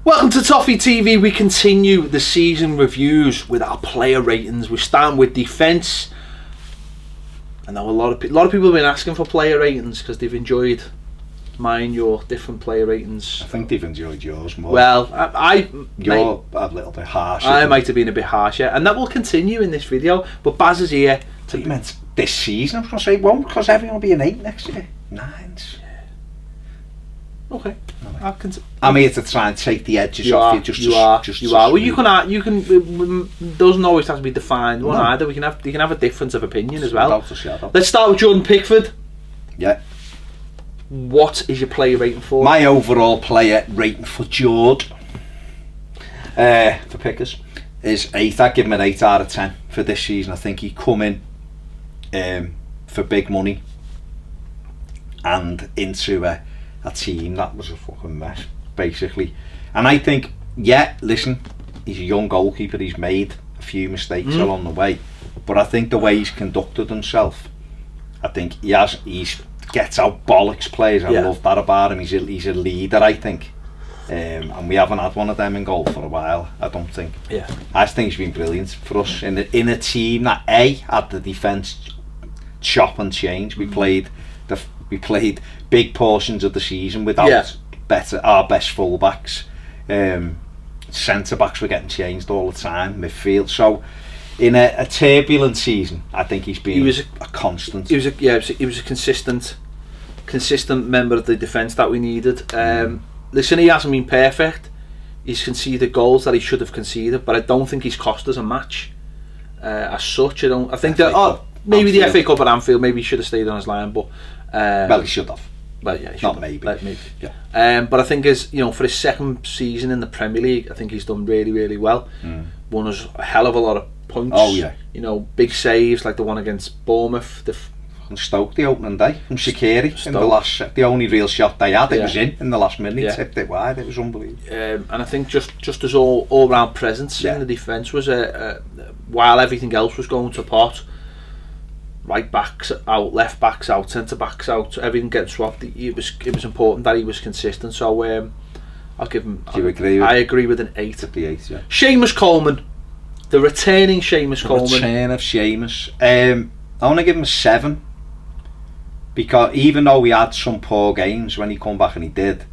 Welcome to Toffee TV. We continue the season reviews with our player ratings. We're starting with defence. I know a lot of people have been asking for player ratings because they've enjoyed mine, your different player ratings. I think they've enjoyed yours more. Well, you're a little bit harsh. I might have been a bit harsher, and that will continue in this video. But Baz is here. You meant this season? I was going to say won't, because everyone will be an 8 next year. 9s. Okay. I'm here to try and take the edges off you. You are. Well, you can. Doesn't always have to be defined one either. You can have a difference of opinion as well. Let's start with Jordan Pickford. Yeah. What is your player rating for? My overall player rating for Jord, for Pickers, is 8. I'd give him an 8 out of 10 for this season. I think he come in for big money and into a team that was a fucking mess, basically. And I think, listen, he's a young goalkeeper. He's made a few mistakes along the way, but I think the way he's conducted himself, I think he's gets out bollocks players. I love that about him. He's a leader, I think. And we haven't had one of them in goal for a while, I don't think. I think he's been brilliant for us in a team that had the defence chop and change. We played big portions of the season without our best full-backs. Centre-backs were getting changed all the time, midfield. So in a turbulent season, I think he was a constant. He was a consistent member of the defence that we needed. Listen, he hasn't been perfect. He's conceded goals that he should have conceded, but I don't think he's cost us a match as such. I think that maybe the FA Cup at Anfield, maybe he should have stayed on his line, but well, he should have. Well, yeah, not maybe. Yeah. But I think for his second season in the Premier League, I think he's done really, really well. Won us a hell of a lot of points. Oh yeah. Big saves like the one against Bournemouth. And Stoke the opening day from Shaqiri in the only real shot they had. It was in the last minute. Tipped it wide. It was unbelievable. And I think just as all round presence in the defence was while everything else was going to pot. Right backs out, left backs out, centre backs out, everything gets swapped. It was important that he was consistent. So I'll give him. Do you agree? I agree with an 8. At the 8, yeah. Seamus Coleman, the returning Seamus Coleman. Return of Seamus. I want to give him a 7 because even though we had some poor games when he come back, and he did,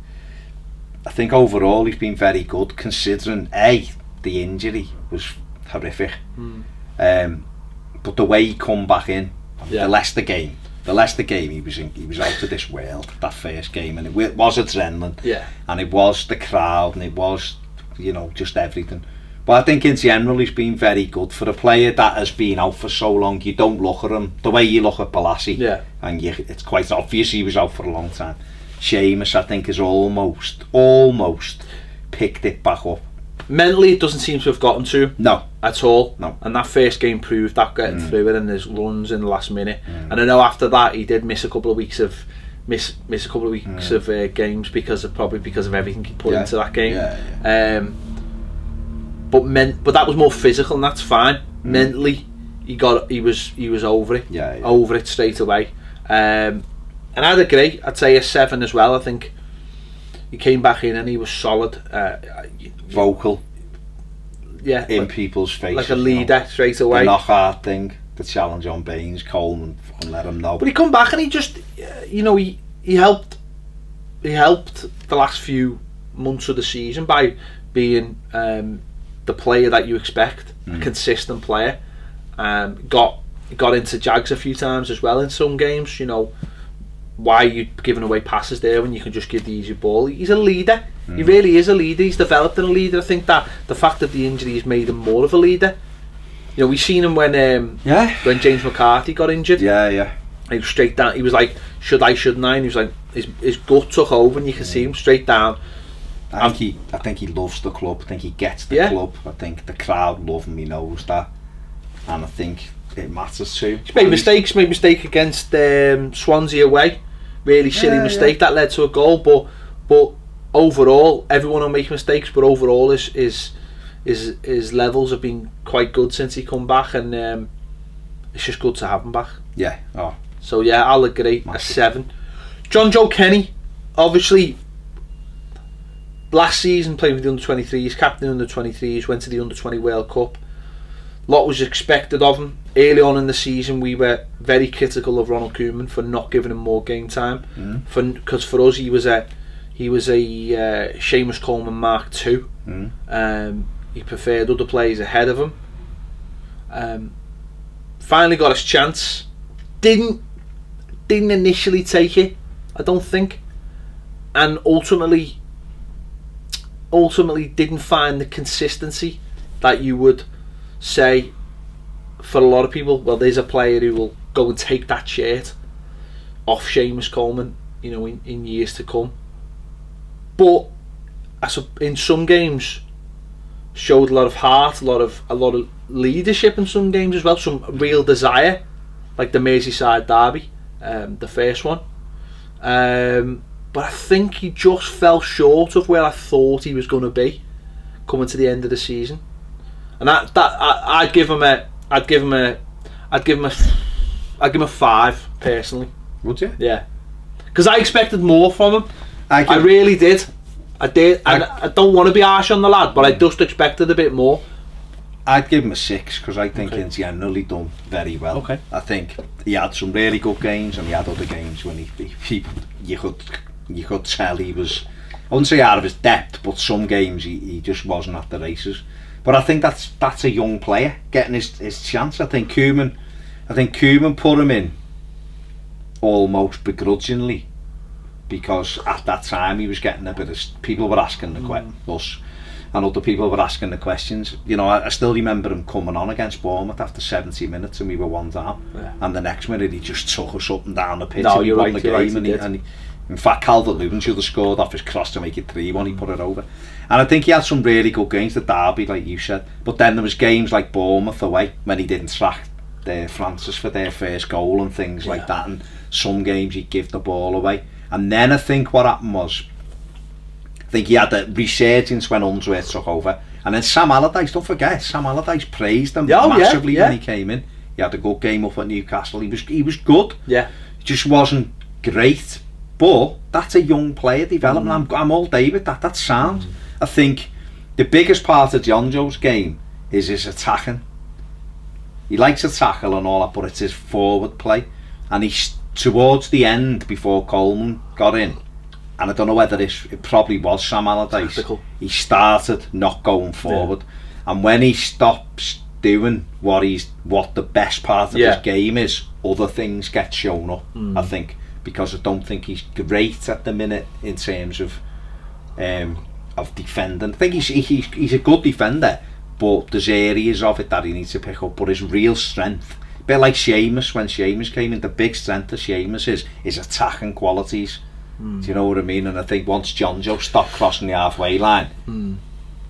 I think overall he's been very good considering the injury was horrific. But the way he come back in, the Leicester game he was out of this world, that first game, and it was adrenaline, and it was the crowd, and it was just everything. But I think in general he's been very good for a player that has been out for so long. You don't look at him the way you look at Balassi, and it's quite obvious he was out for a long time. Seamus, I think, has almost picked it back up. Mentally, it doesn't seem to have gotten to no at all. No. And that first game proved that, getting through it, and his runs in the last minute. And I know after that he did miss a couple of weeks of games because of everything he put into that game. But that was more physical, and that's fine. Mentally, he was over it. Over it straight away. And I'd agree. I'd say a 7 as well. I think he came back in and he was solid. Vocal, in people's faces, like a leader straight away. The knockout thing, the challenge on Baines, Coleman, and let him know. But he come back and he just, he helped the last few months of the season by being the player that you expect, a consistent player. Got into Jags a few times as well in some games. Why are you giving away passes there when you can just give the easy ball? He's a leader. He really is a leader. He's developed in a leader. I think that the fact of the injury has made him more of a leader. We've seen him when James McCarthy got injured. He was straight down. He was like, should I, shouldn't I? And he was like, his gut took over, and you can see him straight down. I think he loves the club. I think he gets the club. I think the crowd love him. He knows that, and I think it matters too. He's made mistakes. Made mistake against Swansea away. Really silly mistake that led to a goal. But overall, everyone will make mistakes. But overall, his levels have been quite good since he come back, and it's just good to have him back. So I'll agree. Massive. A 7. John Joe Kenny, obviously, last season played with the under-23s, captain under-23s, went to the under-20 World Cup. A lot was expected of him. Early on in the season, we were very critical of Ronald Koeman for not giving him more game time. Because for us, he was a Seamus Coleman Mark II. He preferred other players ahead of him. Finally got his chance. Didn't initially take it, I don't think, and ultimately didn't find the consistency that you would say for a lot of people. Well, there's a player who will go and take that shirt off Seamus Coleman, you know, in years to come. But in some games, showed a lot of heart, a lot of leadership in some games as well, some real desire, like the Merseyside derby, the first one. But I think he just fell short of where I thought he was going to be coming to the end of the season. And I'd give him a 5 personally. Would you? Yeah, because I expected more from him. I really did. I did. And I don't want to be harsh on the lad, but I just expected a bit more. I'd give him a 6 because I think he's generally done very well. Okay. I think he had some really good games, and he had other games when you could tell he was, I wouldn't say out of his depth, but some games he just wasn't at the races. But I think that's a young player getting his chance. I think Koeman put him in almost begrudgingly, because at that time he was getting a bit of, people were asking the us and other people were asking the questions. You know, I still remember him coming on against Bournemouth after 70 minutes and we were 1 down, and the next minute he just took us up and down the pitch. No, and he you're won right, the game, and he, in fact, Calvert-Lewin should have scored off his cross to make it 3-1. He put it over, and I think he had some really good games. The derby, like you said, but then there was games like Bournemouth away when he didn't track Francis for their first goal and things like that, and some games he'd give the ball away. And then I think what happened was, I think he had a resurgence when Unsworth took over, and then Sam Allardyce, don't forget, Sam Allardyce praised him massively when he came in. He had a good game up at Newcastle. He was good. Yeah, he just wasn't great. But that's a young player development. I'm all day with that. That's sound. I think the biggest part of John Joe's game is his attacking. He likes to tackle and all that, but it's his forward play. And he's towards the end, before Coleman got in, and I don't know whether it probably was Sam Allardyce, tactical. He started not going forward, and when he stops doing what the best part of his game is, other things get shown up. I think, because I don't think he's great at the minute in terms of defending. I think he's a good defender, but there's areas of it that he needs to pick up. But his real strength, a bit like Seamus, when Seamus came in, the big strength of Seamus is his attacking qualities. Do you know what I mean? And I think once John Joe stopped crossing the halfway line,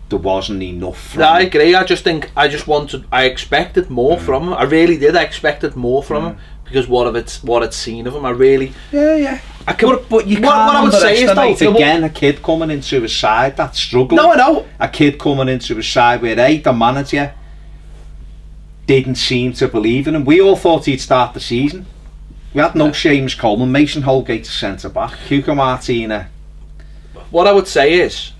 there wasn't enough from him. I agree. I expected more from him. I really did. I expected more from him, because what I'd seen of him, I really... Yeah. But you can't what I would say is, though, again, a kid coming into his side that's struggling. No, I know. A kid coming into his side where the manager didn't seem to believe in him. We all thought he'd start the season. We had no Seamus Coleman, Mason Holgate centre back, Hugo Martina. What I would say is,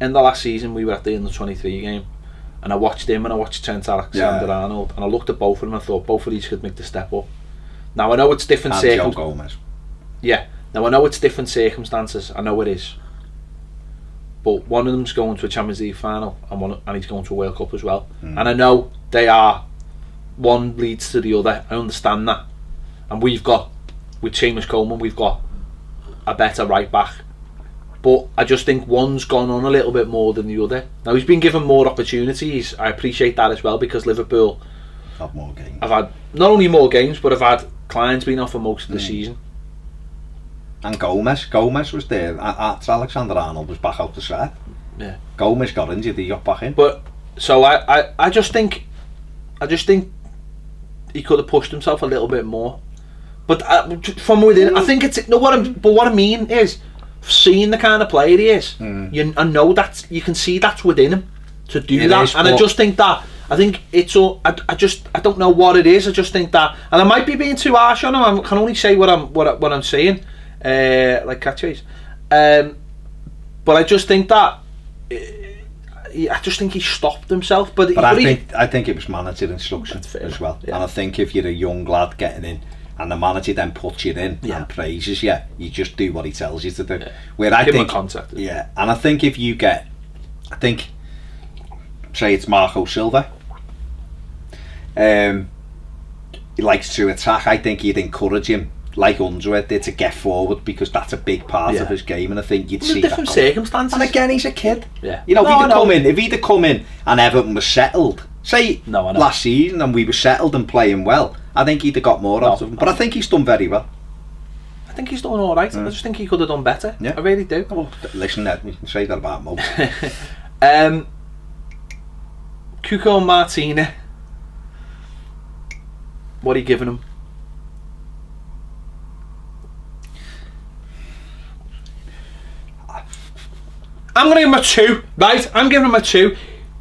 in the last season we were at the under-23 game, and I watched him and I watched Trent Alexander-Arnold, and I looked at both of them and I thought both of these could make the step up. Now I know it's different circumstances. Yeah. Now I know it's different circumstances. I know it is. But one of them's going to a Champions League final, and he's going to a World Cup as well. And I know they are. One leads to the other. I understand that. And with Seamus Coleman, we've got a better right back. But I just think one's gone on a little bit more than the other. Now he's been given more opportunities. I appreciate that as well, because Liverpool have more games. I've had not only more games, but I've had clients been off for most of the season. And Gomez was there. Alexander-Arnold was back out the side. Yeah. Gomez got injured, he got back in. But so I just think he could have pushed himself a little bit more. But from within, I think it's what I mean is, seeing the kind of player he is, I know that you can see that's within him to do that, and I just think that it's all. I don't know what it is. I just think that, and I might be being too harsh on him. I can only say what I'm saying. like catchphrase. But I just think that I just think he stopped himself. But I think it was manager instruction as well. Yeah. And I think if you're a young lad getting in, and the manager then puts you in and praises you, you just do what he tells you to do. Yeah. Where I Give think, him a contact. Yeah, and I think if you get, say it's Marco Silva, he likes to attack. I think you'd encourage him, like Underwood did, to get forward, because that's a big part of his game, and I think you'd see different that circumstances. And again, he's a kid. Yeah. You know, if he'd have come in and Everton was settled, say last season, and we were settled and playing well, I think he'd have got more out of him. But I think he's done very well. I think he's done all right. I just think he could have done better. Yeah. I really do. Well, listen, Ed, we can say that about most. Cuco Martina. What are you giving him? I'm going to give him a 2, right? I'm giving him a 2.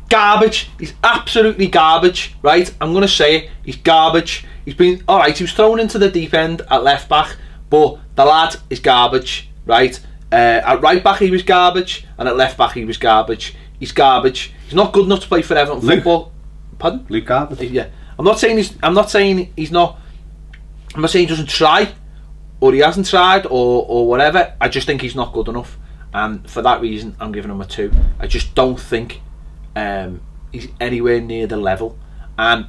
Garbage. He's absolutely garbage, right? I'm going to say it. He's garbage. He's been, alright, he was thrown into the deep end at left back, but the lad is garbage, right? At right back he was garbage, and at left back he was garbage. He's garbage. He's not good enough to play for Everton football. Pardon? Luke Garbage. Yeah. I'm not saying he doesn't try, or he hasn't tried, or whatever. I just think he's not good enough, and for that reason I'm giving him a 2. I just don't think he's anywhere near the level, and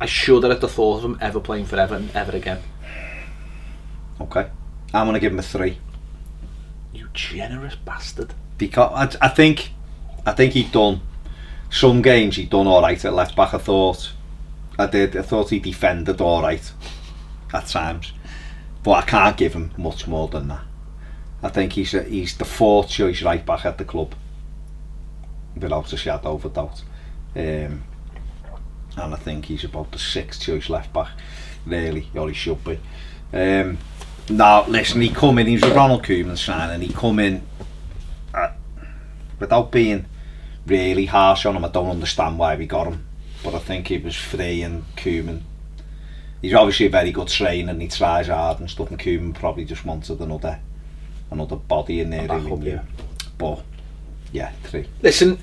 I shudder at the thought of him ever playing for Everton ever again. Okay, I'm going to give him a 3. You generous bastard. Because I think he'd done some games. He'd done all right at left back. I thought he defended all right at times, but I can't give him much more than that. I think he's the 4th choice right back at the club, without a shadow of a doubt. And I think he's about the 6th choice left back, really, or he should be. Now, listen, he come in, he was a Ronald Koeman sign, and he come in without being really harsh on him. I don't understand why we got him, but I think he was free, and Koeman, he's obviously a very good trainer and he tries hard and stuff, and Koeman probably just wanted another body in there. But yeah, 3. Listen,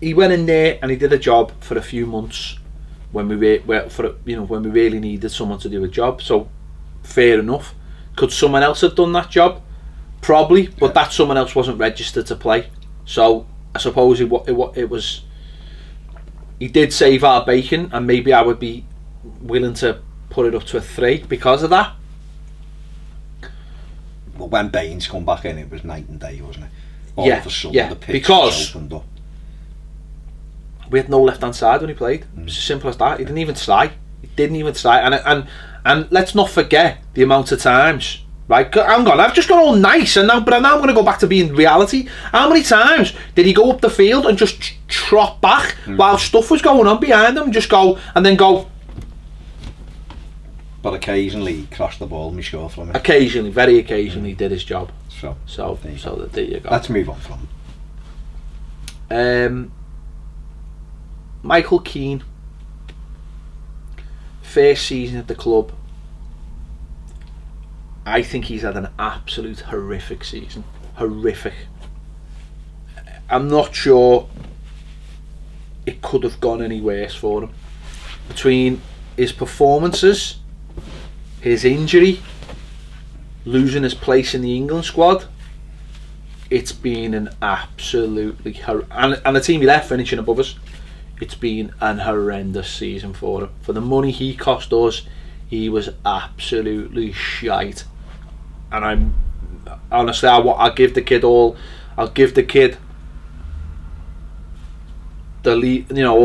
he went in there and he did a job for a few months when we really needed someone to do a job. So fair enough. Could someone else have done that job? Probably, but that someone else wasn't registered to play. So I suppose it was. He did save our bacon, and maybe I would be willing to put it up to a 3 because of that. But when Baines come back in, it was night and day, wasn't it? All of a sudden, the pitch because opened up. We had no left hand side when he played. It was as simple as that. He didn't even try. And let's not forget the amount of times. Right, I've just got all nice, and now I'm going to go back to being reality. How many times did he go up the field and just trot back while stuff was going on behind him? Just go and then go. But occasionally he crossed the ball, and sure from it. Occasionally, very occasionally, he did his job. So there you go. Let's move on from Michael Keane, first season at the club. I think he's had an absolute horrific season. Horrific. I'm not sure it could have gone any worse for him. Between his performances, his injury, losing his place in the England squad, it's been an absolutely and the team he left finishing above us, it's been an horrendous season for him. For the money he cost us, he was absolutely shite. And I'm honestly, I'll give the kid all the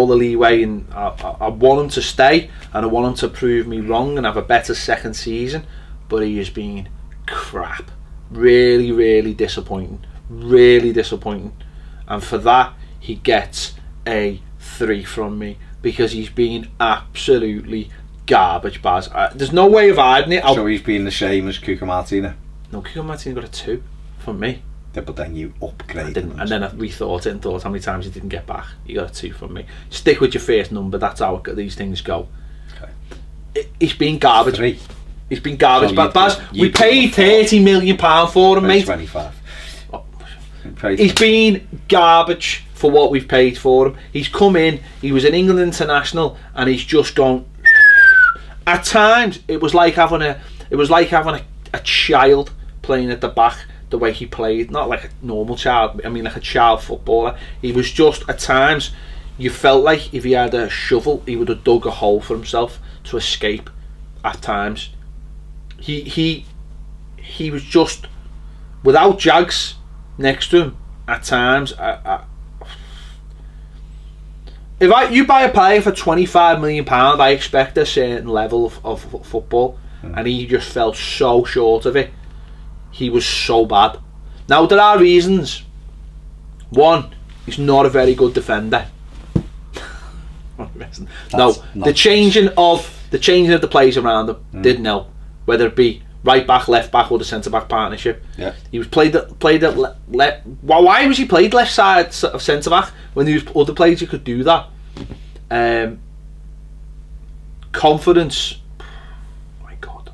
leeway, and I want him to stay, and I want him to prove me wrong and have a better second season. But he has been crap, really, really disappointing, and for that he gets a 3 from me, because he's been absolutely garbage, Baz. There's no way of hiding it. So he's been the same as Cuco Martina? No, Cuco Martina got a 2 from me. Yeah, but then you upgraded him. And then I rethought it and thought how many times he didn't get back. He got a 2 from me. Stick with your first number, that's how these things go. Okay. He's been garbage. 3. He's been garbage. So But Baz, we paid £30 million for him, mate. 25. He's been garbage for what we've paid for him. He's come in, he was an England international, and he's just gone. At times, it was like having a child playing at the back the way he played. Not like a normal child, I mean like a child footballer. He was just, at times, you felt like if he had a shovel, he would have dug a hole for himself to escape. At times, he was just, without Jags next to him. At times, if you buy a player for £25 million, I expect a certain level of football, and he just fell so short of it. He was so bad. Now there are reasons. One, he's not a very good defender. The changing of the players around him didn't help, whether it be right back, left back, or the centre back partnership. Yeah, he was played at left. Why was he played left side of centre back when there was other players who could do that? Confidence. My God,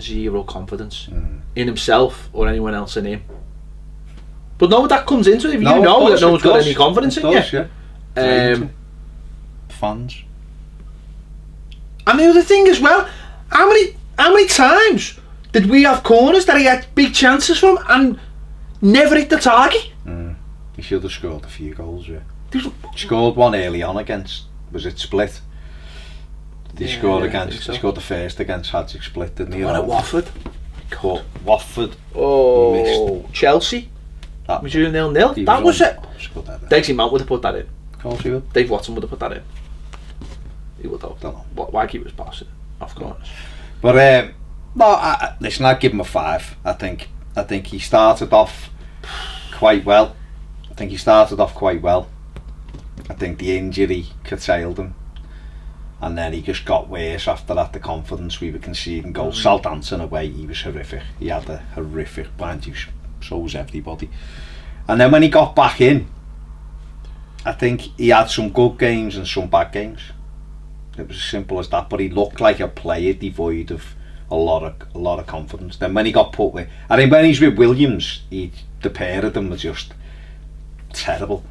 zero confidence in himself or anyone else in him. But no, that comes into it. If that no one's got any confidence in you. Yeah. Fans. And the other thing as well, how many times did we have corners that he had big chances from and never hit the target? He should have scored a few goals, yeah. He scored one early on against, was it Split? He scored the first against Hadzik Split, didn't he? What at Watford? But Watford. Oh, he missed. Chelsea. That was 0-0. That was it. Dexy Mount would have put that in. Of course he would. Dave Watson would have put that in. He would have. Don't know. Why keep us passing off corners? But listen, I'd give him a 5. I think he started off quite well. I think the injury curtailed him, and then he just got worse after that. The confidence, we were conceding goals. Southampton away, he was horrific. He had a horrific, mind you, so was everybody. And then when he got back in, I think he had some good games and some bad games. It was as simple as that. But he looked like a player devoid of a lot of confidence. Then when he got put with, I think when he's with Williams, the pair of them was just terrible.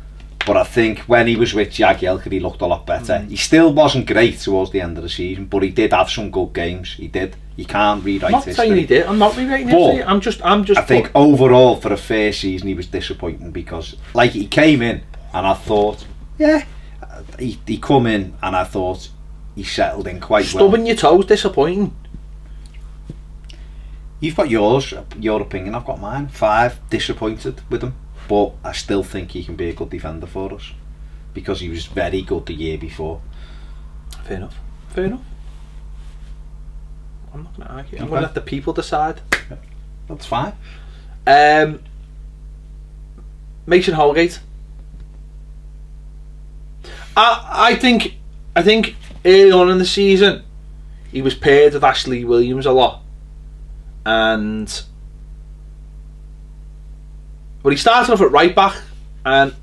But I think when he was with Jagielka, he looked a lot better. He still wasn't great towards the end of the season, but he did have some good games. He did. You can't rewrite history. I'm not saying he did. I'm not rewriting history. I'm just. I think overall for a first season, he was disappointing because, like, he came in and I thought, he come in and I thought he settled in quite well. Stubbing your toes, disappointing. You've got your opinion. I've got mine. 5, disappointed with him. But I still think he can be a good defender for us because he was very good the year before. Fair enough. I'm not going to argue. I'm going to let the people decide. Yeah, that's fine. Mason Holgate. I think early on in the season he was paired with Ashley Williams a lot, and he started off at right back and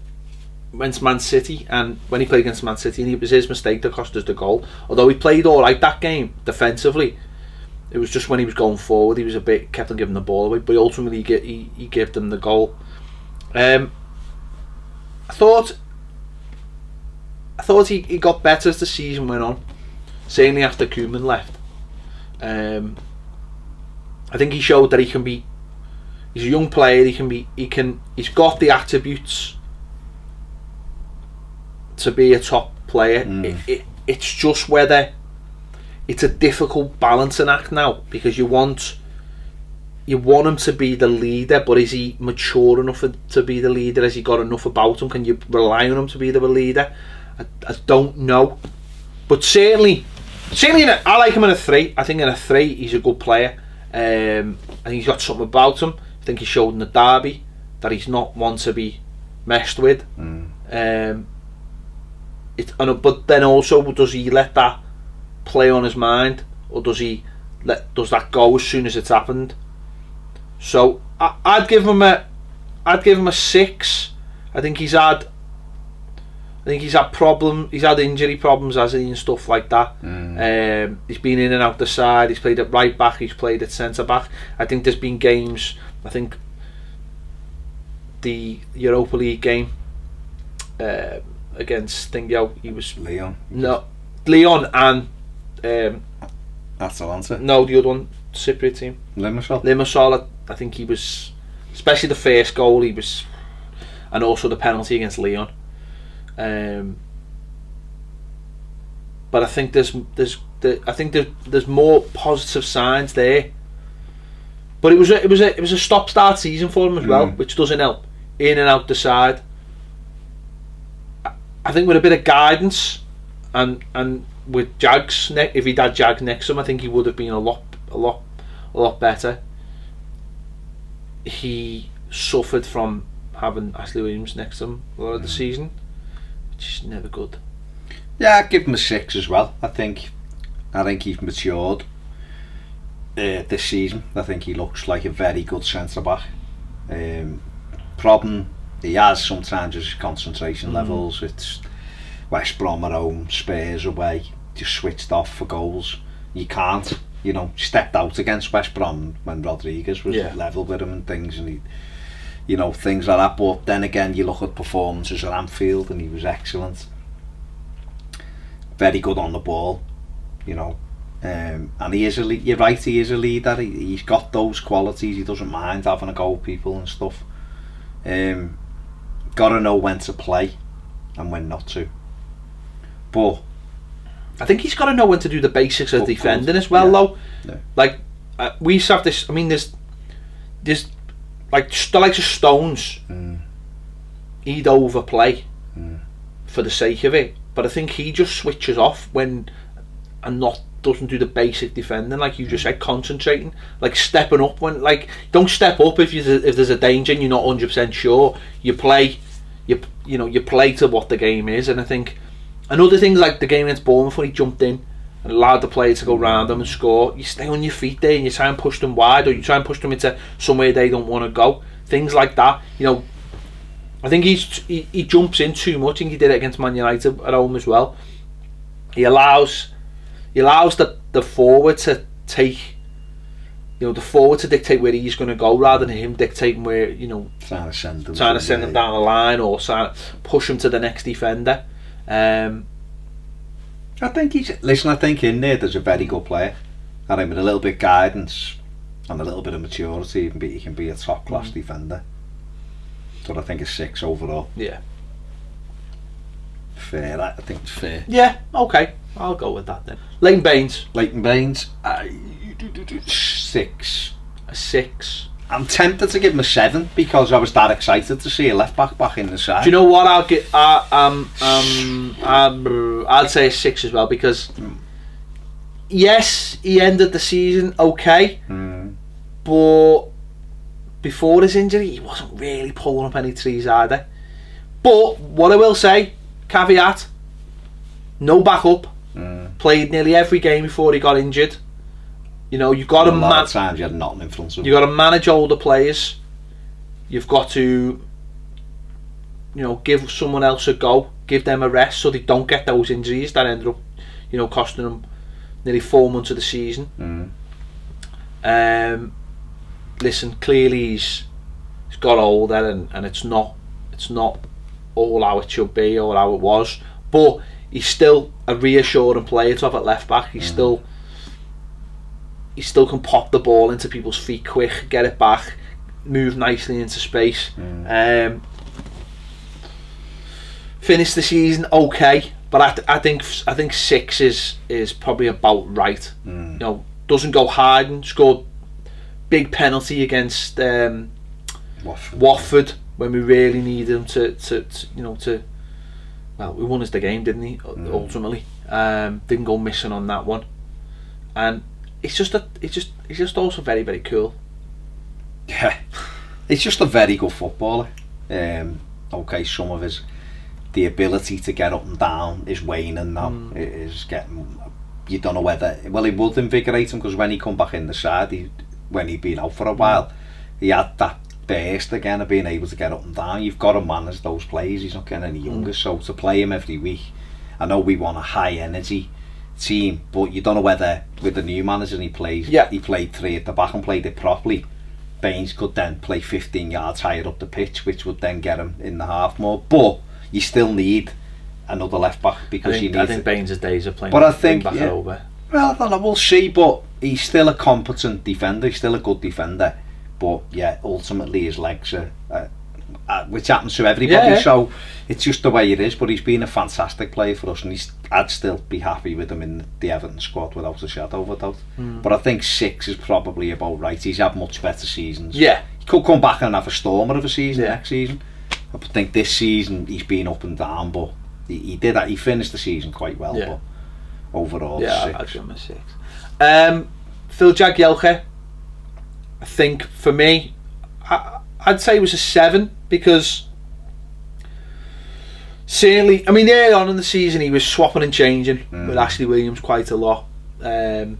went to Man City, and when he played against Man City, and it was his mistake that cost us the goal. Although he played all right that game defensively, it was just when he was going forward he was kept on giving the ball away, but ultimately he gave them the goal. I thought he got better as the season went on, certainly after Koeman left. I think he showed that he can be. He's a young player. He's got the attributes to be a top player. It's just whether it's a difficult balancing act now, because you want him to be the leader, but is he mature enough to be the leader? Has he got enough about him? Can you rely on him to be the leader? I don't know, but certainly I like him in a 3. I think in a 3 he's a good player. I think he's got something about him. I think he showed in the derby that he's not one to be messed with. But then also, does he let that play on his mind, or does that go as soon as it's happened? So I'd give him a 6. I think he's had I think he's had injury problems, hasn't he, and stuff like that. He's been in and out the side. He's played at right back. He's played at centre back. I think there's been games. I think the Europa League game against he was Leon. No, Leon and Atalanta. No, the other one, Cypriot team. Limassol. I think he was, especially the first goal. He was, and also the penalty against Leon. But I think there's more positive signs there. But it was a stop-start season for him as well, which doesn't help. In and out the side. I think with a bit of guidance and with Jags, if he'd had Jags next to him, I think he would have been a lot better. He suffered from having Ashley Williams next to him a lot of the season, which is never good. Yeah, I'd give him a 6 as well. I think he's matured this season. I think he looks like a very good centre back. Problem he has sometimes is his concentration levels. It's West Brom at home, Spurs away, just switched off for goals. You can't, stepped out against West Brom when Rodriguez was level with him and things, and he, things like that. But then again, you look at performances at Anfield and he was excellent. Very good on the ball, and he is you're right, he is a leader. He's got those qualities. He doesn't mind having a go at people and stuff. Got to know when to play and when not to. But I think he's got to know when to do the basics of defending as well, though. Yeah. Like we used to have this. I mean, there's like the likes of Stones. He'd overplay for the sake of it, but I think he just switches off when doesn't do the basic defending, like you just said, concentrating, like stepping up when, like, don't step up if there's a danger and you're not 100% sure. You play, you play to what the game is. And I think another thing, like the game against Bournemouth when he jumped in and allowed the player to go round them and score, you stay on your feet there and you try and push them wide, or you try and push them into somewhere they don't want to go. Things like that, I think he jumps in too much. I think he did it against Man United at home as well. He allows the forward to take, the forward to dictate where he's going to go rather than him dictating where, trying to send him down the line or trying to push him to the next defender. I think in there's a very good player. I think with a little bit of guidance and a little bit of maturity, he can be a top class defender. So I think it's 6 overall. Yeah. Fair, I think it's fair. Yeah, okay. I'll go with that then. Leighton Baines. 6. A 6. I'm tempted to give him a 7 because I was that excited to see a left back in the side. Do you know what? I'll get. I'd say a 6 as well because yes, he ended the season okay, but before his injury, he wasn't really pulling up any trees either. But what I will say, caveat: no backup. Played nearly every game before he got injured. You've got to a lot of times you had nothing in front of him. You've got to manage older players. You've got to, give someone else a go, give them a rest so they don't get those injuries that ended up, costing them nearly 4 months of the season. Listen, clearly he's got older and it's not all how it should be or how it was, but he's still a reassuring player to have at left back. He still can pop the ball into people's feet quick, get it back, move nicely into space. Finish the season okay, but I think 6 is probably about right. Doesn't go hard and scored big penalty against Watford when we really needed him to well, we won us the game, didn't he? Ultimately, didn't go missing on that one, and it's just also very, very cool. Yeah, he's just a very good footballer. Okay, some of the ability to get up and down is waning now. It is getting. You don't know whether. Well, it would invigorate him because when he come back in the side, when he'd been out for a while, he had that burst again of being able to get up and down. You've got to manage those players. He's not getting any younger, so to play him every week, I know we want a high energy team, but you don't know whether with the new manager he played 3 at the back and played it properly. Baines could then play 15 yards higher up the pitch, which would then get him in the half more. But you still need another left back because I think Baines' days of playing. But I think back over. Well, I don't know, we'll see. But he's still a competent defender. He's still a good defender. But yeah, ultimately his legs are, which happens to everybody. Yeah. So it's just the way it is. But he's been a fantastic player for us, and I'd still be happy with him in the Everton squad without a shadow of a doubt. But I think 6 is probably about right. He's had much better seasons. Yeah, he could come back and have a stormer of a season next season. I think this season he's been up and down, but he did that. He finished the season quite well. Yeah. But overall, 6. I'd give him a 6. Phil Jagielka, I think for me, I'd say it was a 7 because certainly, I mean, early on in the season he was swapping and changing with Ashley Williams quite a lot. When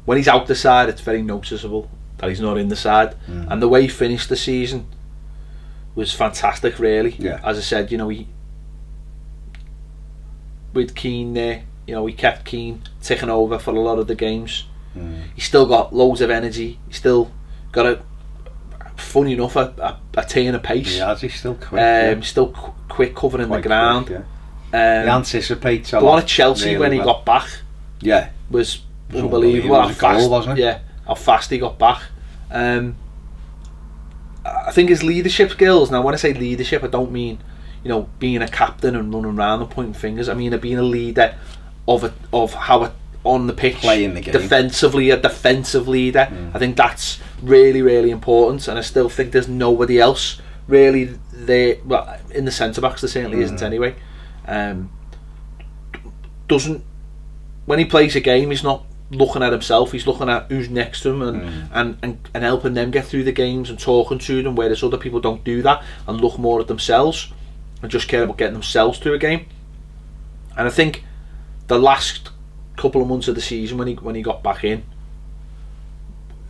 he's out the side, it's very noticeable that he's not in the side, and the way he finished the season was fantastic, really. Yeah. As I said, with Keane there, he kept Keane taking over for a lot of the games. He's still got loads of energy. He's still got funny enough, a turn of pace. Yeah, he's still quick. Still quick covering the ground. Quick, yeah. He anticipates a lot of Chelsea really when he got back. Yeah, was unbelievable. How fast, wasn't it? Yeah, how fast he got back. I think his leadership skills. Now, when I say leadership, I don't mean being a captain and running around and pointing fingers. I mean being a leader of how on the pitch, playing the game defensively, a defensive leader. I think that's really, really important, and I still think there's nobody else really there. Well, in the centre backs, there certainly isn't anyway. When he plays a game, he's not looking at himself. He's looking at who's next to him and helping them get through the games and talking to them. Whereas other people don't do that and look more at themselves and just care about getting themselves through a game. And I think the last couple of months of the season when he got back in,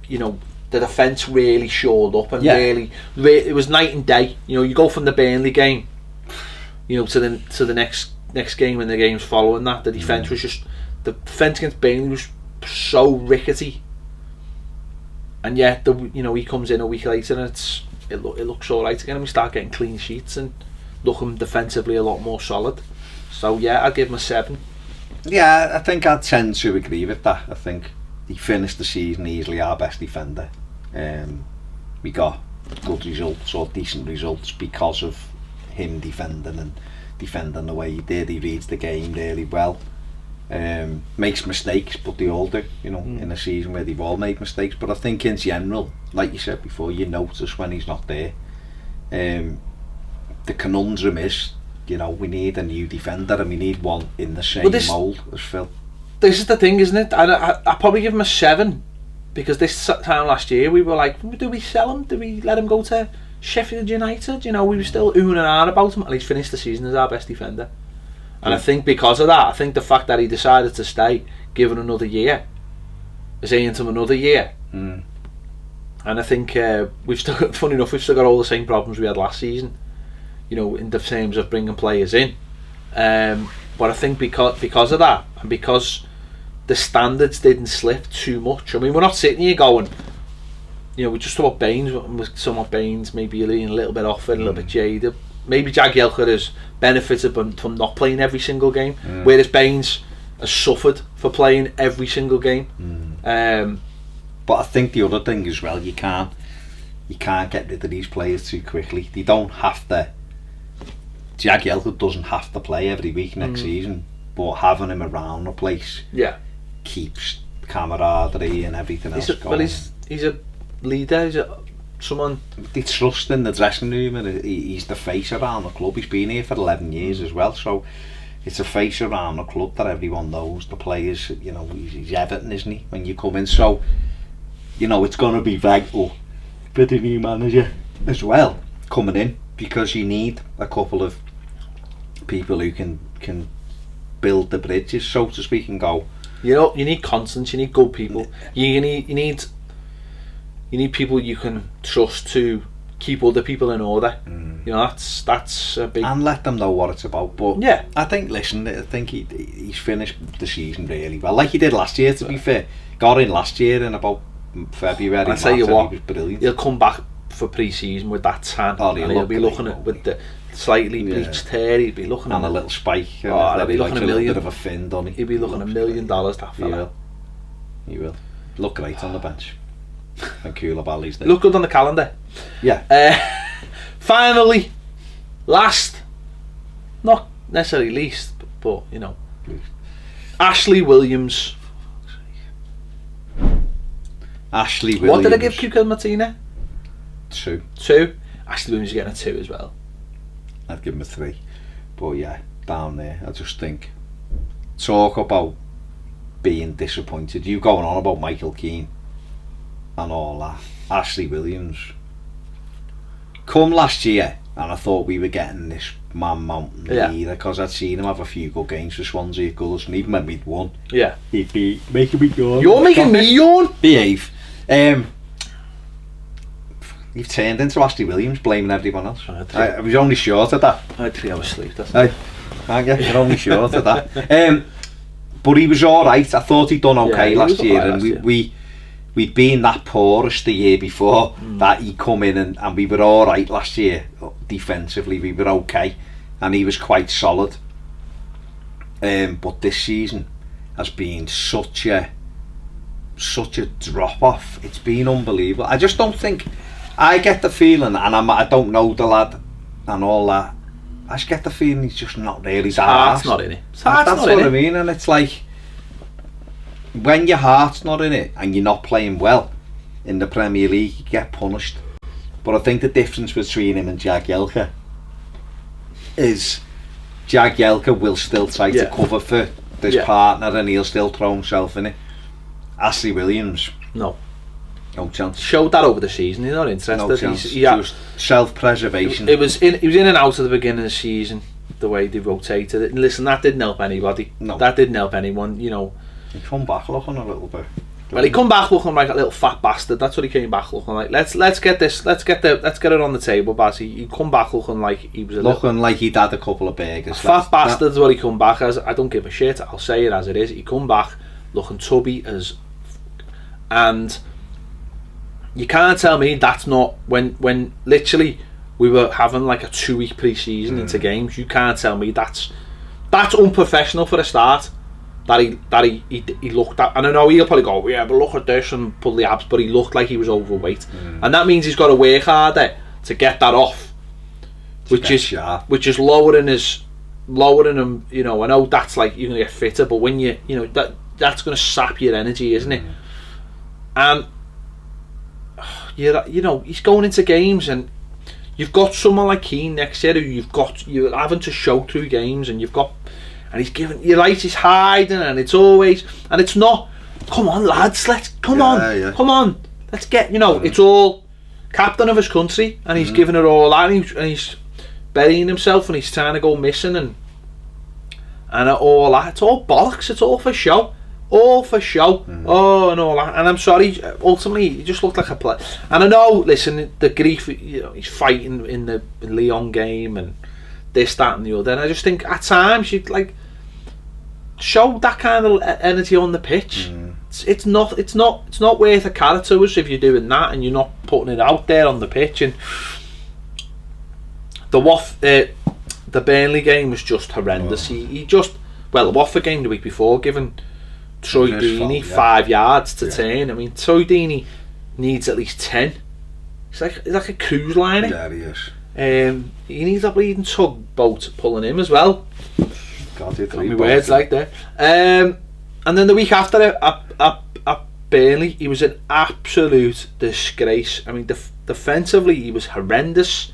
the defence really shored up and really it was night and day. You go from the Burnley game to the next game and the games following that, the defence was just, the defence against Burnley was so rickety, and yet he comes in a week later and it looks alright again, and we start getting clean sheets and looking defensively a lot more solid. So yeah, I'd give him a 7. Yeah, I think I'd tend to agree with that. I think he finished the season easily our best defender. We got good results or decent results because of him defending the way he did. He reads the game really well. Makes mistakes, but they all do, in a season where they've all made mistakes. But I think in general, like you said before, you notice when he's not there. The conundrum is, we need a new defender and we need one in the same mould as Phil. This is the thing, isn't it? I probably give him a 7 because this time last year we were like, do we sell him? Do we let him go to Sheffield United? We were still oohing and ahhing about him, and he's finished the season as our best defender. And I think because of that, I think the fact that he decided to stay, given another year, is saying to him another year. And I think we've still got all the same problems we had last season. In the terms of bringing players in, but I think because of that, and because the standards didn't slip too much. I mean, we're not sitting here going, we just thought Baines maybe a little bit off it, a little bit jaded. Maybe Jagielka has benefited from not playing every single game, whereas Baines has suffered for playing every single game. But I think the other thing as well, you can't get rid of these players too quickly. They don't have to. Jagielka doesn't have to play every week next season, but having him around the place keeps camaraderie and everything else going. Well, he's a leader. He's someone they trust in the dressing room, and he's the face around the club. He's been here for 11 years as well, so it's a face around the club that everyone knows. The players, he's Everton, isn't he, when you come in? So, it's going to be vital for the new manager as well coming in, because you need a couple of people who can build the bridges, so to speak, and go. You need constants. You need good people. You need You need people you can trust to keep other people in order. You know, that's a big... And let them know what it's about. But yeah, I think he's finished the season really well, like he did last year. To be fair, got in last year in about February. I tell you what, he was brilliant. He'll come back for pre-season with that tan, and he'll be looking at with the slightly bleached hair. He'd be looking and at a little spike. He'll be looking like $1 million. Bit of a fin, don't he? He'd be looking $1 million. That fella. He will. Look great on the bench. And Koulibaly's there. Look good on the calendar. Yeah. Finally, last, not necessarily least, but you know, Ashley Williams. Ashley Williams. What did I give Cuca Martina? 2. 2. Ashley Williams is getting a 2 as well. I'd give him a 3. But yeah, down there, I just think, talk about being disappointed. You going on about Michael Keane and all that. Ashley Williams. Come last year, and I thought we were getting this man mountain leader, because I'd seen him have a few good games for Swansea Gulls, and even when we'd won, he'd be making me yawn. You're making me yawn? Behave. You've turned into Ashley Williams, blaming everyone else. I was only short of that. I had 3 hours sleep, that's it. Can't get, you're only short of that. But he was alright. I thought he'd done okay last year, and we'd been that porous the year before, that he come in and we were alright last year. Defensively we were okay, and he was quite solid. But this season has been such a drop off. It's been unbelievable. I just don't think, I get the feeling, and I don't know the lad and all that, I just get the feeling he's just not really that heart's not in it. That's what I mean. And it's like, when your heart's not in it and you're not playing well in the Premier League, you get punished. But I think the difference between him and Jagielka is Jagielka will still try to cover for this partner, and he'll still throw himself in it. Ashley Williams, no chance. Showed that over the season. He's not interested. No chance. Just self-preservation. He was in and out at the beginning of the season, the way they rotated it. And listen, that didn't help anybody. No. That didn't help anyone. You know. He come back looking a little bit. Well, he come back looking like a little fat bastard. That's what he came back looking like. Let's get it on the table, Baz. He come back looking like he was like he'd had a couple of burgers. Fat bastard's what he come back as. I don't give a shit. I'll say it as it is. He come back looking tubby as, and you can't tell me that's not when literally we were having like a 2-week pre-season into games. You can't tell me that's unprofessional for a start. That he looked at, and I know he'll probably go, yeah, but look at this and pull the abs, but he looked like he was overweight, and that means he's got to work harder to get that off, which is lowering him. You know, I know that's like you're gonna get fitter, but when that's gonna sap your energy, isn't it? And you know he's going into games, and you've got someone like Keane next year who you're having to show through games, and you've got. And he's giving, you're right, he's hiding, and it's always, and it's not, come on lads, come on, let's get, it's all captain of his country, and he's giving it all out, and he's burying himself, and he's trying to go missing, and all that, it's all bollocks, it's all for show, and all that, and I'm sorry, ultimately, he just looked like a player, and I know, listen, the grief, he's fighting in the Lyon game, and this, that and the other, and I just think at times you'd like show that kind of energy on the pitch. It's not worth a carrot to us if you're doing that and you're not putting it out there on the pitch. And the Burnley game was just horrendous. He just, the Watford game the week before, giving Troy Deeney 5 yards to turn. I mean, Troy Deeney needs at least 10. He's like a cruise liner. Yeah, he is. He needs a bleeding tugboat pulling him as well. Got me words like that. And then the week after at Burnley, he was an absolute disgrace. I mean, defensively he was horrendous.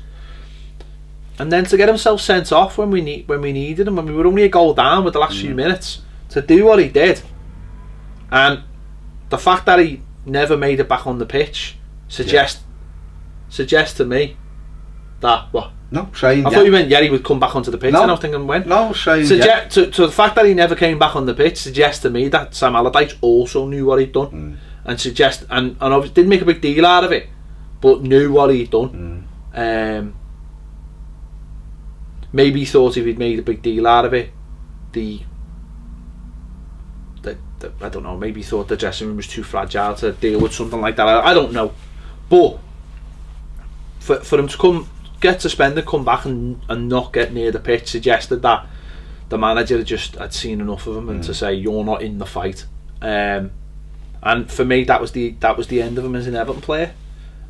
And then to get himself sent off when we needed him, when we were only a goal down with the last few minutes, to do what he did, and the fact that he never made it back on the pitch suggests to me that No, saying I thought you meant he would come back onto the pitch, and I was thinking when? No, saying to the fact that he never came back on the pitch suggests to me that Sam Allardyce also knew what he'd done, and suggest and obviously didn't make a big deal out of it, but knew what he'd done. Maybe he thought if he'd made a big deal out of it, I don't know, maybe he thought the dressing room was too fragile to deal with something like that. I don't know, but for him to get suspended, come back and not get near the pitch suggested that the manager had seen enough of him and to say you're not in the fight. And for me, that was the end of him as an Everton player,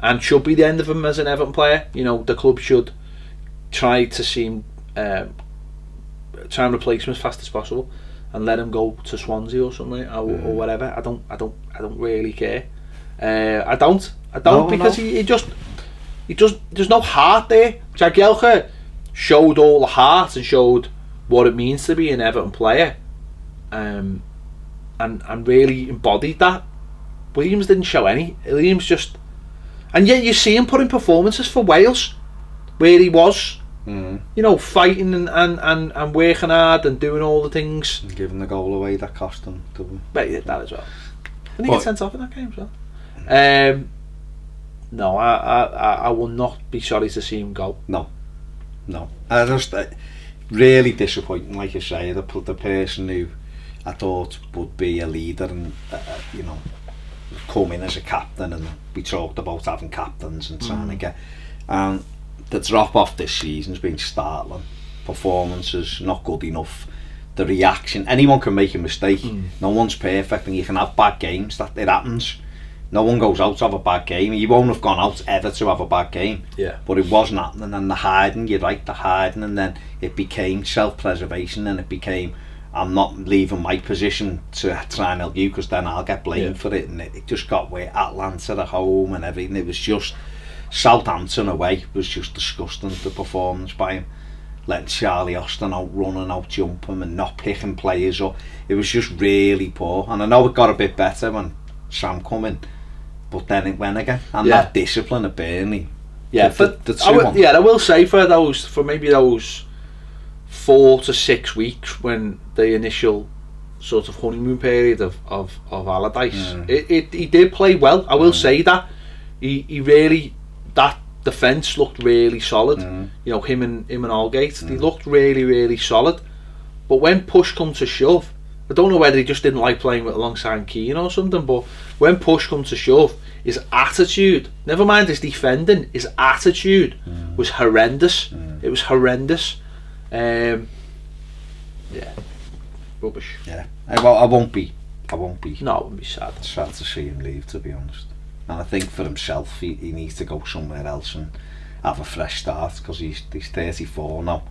and should be the end of him as an Everton player. You know, the club should try to try and replace him as fast as possible, and let him go to Swansea or something or whatever. I don't really care. I don't because he just there's no heart there. Jagielka showed all the heart and showed what it means to be an Everton player, and really embodied that. Williams didn't show any. Williams just, and yet you see him putting performances for Wales where he was, you know, fighting and working hard and doing all the things. And giving the goal away that cost him. But he did that as well. Didn't he get sent off in that game as well? No, I will not be sorry to see him go. No. I just really disappointing, like you say, the person who I thought would be a leader and you know, come in as a captain, and we talked about having captains and trying to get, and the drop off this season's been startling. Performances not good enough. The reaction, anyone can make a mistake. No one's perfect, and you can have bad games. That it happens. No one goes out to have a bad game. He won't have gone out ever to have a bad game. Yeah. But it wasn't happening, and the hiding, you're right, the hiding, and then it became self-preservation, and it became, I'm not leaving my position to try and help you because then I'll get blamed for it, and it just got where Atlanta at home and everything. It was just Southampton away was just disgusting, the performance by him. Letting Charlie Austin out running, out jump him and not picking players up. It was just really poor, and I know it got a bit better when Sam come in, but then it went again, and that discipline at Burnley. Yeah, I will say for maybe those 4 to 6 weeks when the initial sort of honeymoon period of Allardyce, he did play well. I will say that he really, that defence looked really solid. You know, him and Aldgate, they looked really, really solid. But when push comes to shove, I don't know whether he just didn't like playing with alongside Keane or something, but when push comes to shove, his attitude, never mind his defending, his attitude was horrendous. It was horrendous. Yeah, rubbish. Yeah, I won't be. No, I wouldn't be sad. Sad to see him leave, to be honest. And I think for himself, he needs to go somewhere else and have a fresh start, because he's 34 now.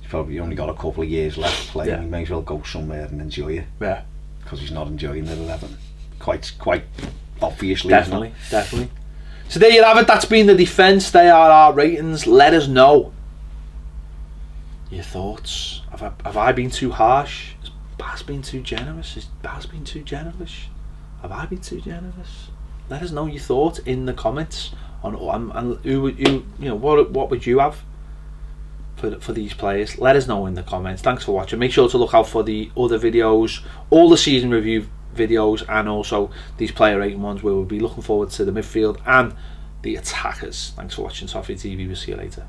He's probably only got a couple of years left playing. Yeah. He may as well go somewhere and enjoy it. Yeah. Because he's not enjoying it at 11. Quite obviously. Definitely. So there you have it. That's been the defence. They are our ratings. Let us know your thoughts. Have I been too harsh? Has Baz been too generous? Has Baz been too generous? Have I been too generous? Let us know your thoughts in the comments on and who you know, what would you have for these players. Let us know in the comments. Thanks for watching. Make sure to look out for the other videos, all the season review videos, and also these player rating ones, where we'll be looking forward to the midfield and the attackers. Thanks for watching Toffee TV. We'll see you later.